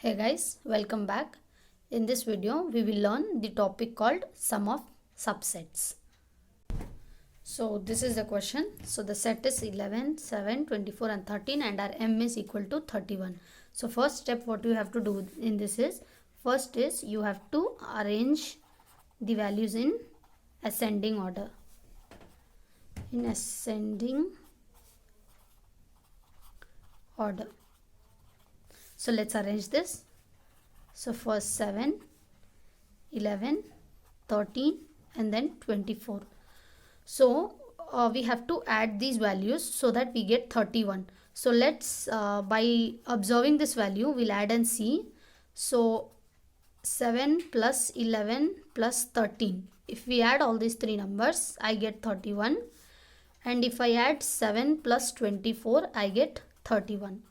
Hey guys, welcome back. In this video, we will learn the topic called sum of subsets. So this is the question. So the set is 11, 7, 24 and 13 and our m is equal to 31. So first step what you have to do in this is, first is you have to arrange the values in ascending order. In ascending order. So let's arrange this. So first 7, 11, 13 and then 24. So we have to add these values so that we get 31. So let's by observing this value we'll add and see. So 7 plus 11 plus 13. If we add all these three numbers I get 31, and if I add 7 plus 24 I get 31.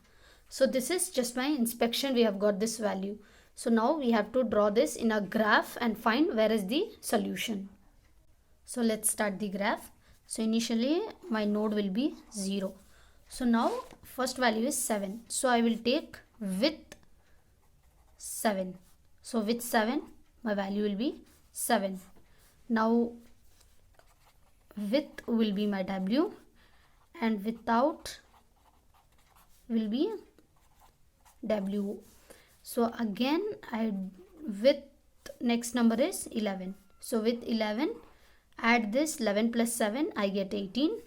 So this is just my inspection, we have got this value. So now we have to draw this in a graph and find where is the solution. So let's start the graph. So initially my node will be 0. So now first value is 7. So I will take with 7. So with 7 my value will be 7. Now with will be my W and without will be W. So again I with next number is 11. So with 11 add this 11 plus 7 I get 18.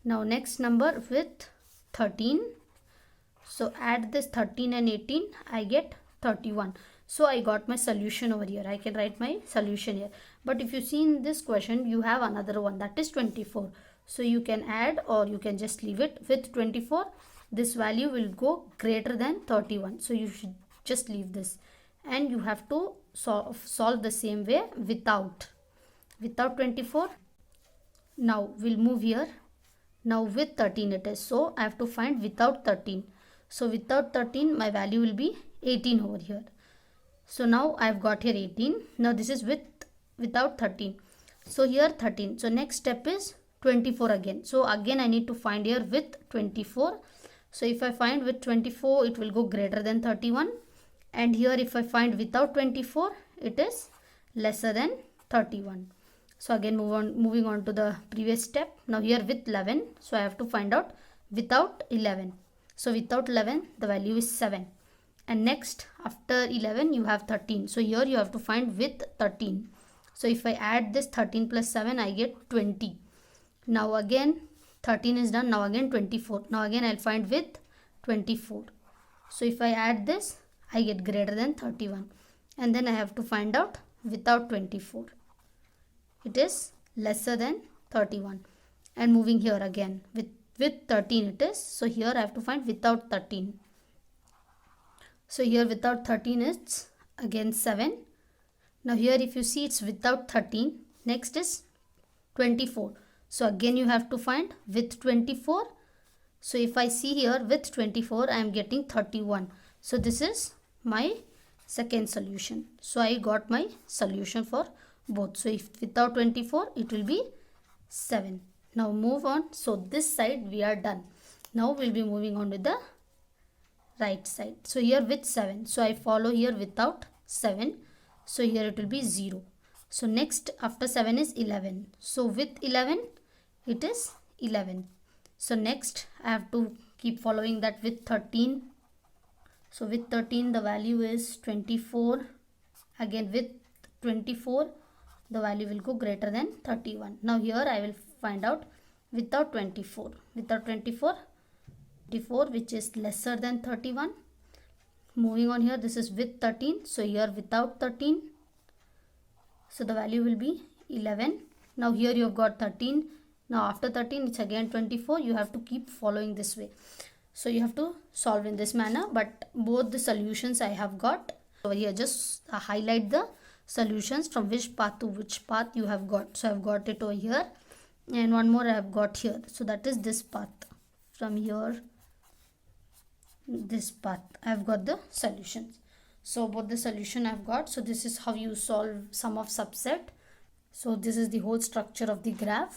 Now next number with 13. So add this 13 and 18 I get 31. So I got my solution over here. I can write my solution here. But if you see in this question you have another one, that is 24. So you can add or you can just leave it. With 24 this value will go greater than 31. So you should just leave this. And you have to solve the same way without 24. Now we'll move here. Now with 13 it is. So I have to find without 13. So without 13 my value will be 18 over here. So now I've got here 18. Now this is without 13. So here 13. So next step is 24 again. So again I need to find here with 24. So if I find with 24 it will go greater than 31. And here if I find without 24 it is lesser than 31. So again moving on to the previous step. Now here with 11. So I have to find out without 11. So without 11 the value is 7. And next after 11 you have 13. So here you have to find with 13. So if I add this 13 plus 7 I get 20. Now again 13 is done. Now again 24. Now again I'll find with 24. So if I add this I get greater than 31. And then I have to find out without 24. It is lesser than 31. And moving here again with 13 it is. So here I have to find without 13. So here without 13 is again 7. Now here if you see it's without 13. Next is 24. So again you have to find with 24. So if I see here with 24 I am getting 31. So this is my second solution. So I got my solution for both. So if without 24 it will be 7. Now move on. So this side we are done. Now we'll be moving on to the right side. So here with 7. So I follow here without 7. So here it will be 0. So next after 7 is 11. So with 11 it is 11. So next I have to keep following that with 13. So with 13 the value is 24. Again with 24 the value will go greater than 31. Now here I will find out without 24. Without 24 which is lesser than 31. Moving on here this is with 13. So here without 13. So the value will be 11. Now here you have got 13. Now after 13 it's again 24. You have to keep following this way. So you have to solve in this manner. But both the solutions I have got over here. Just highlight the solutions from which path to which path you have got. So I have got it over here. And one more I have got here. So that is this path. From here this path I have got the solutions. So both the solution I have got. So this is how you solve sum of subset. So this is the whole structure of the graph.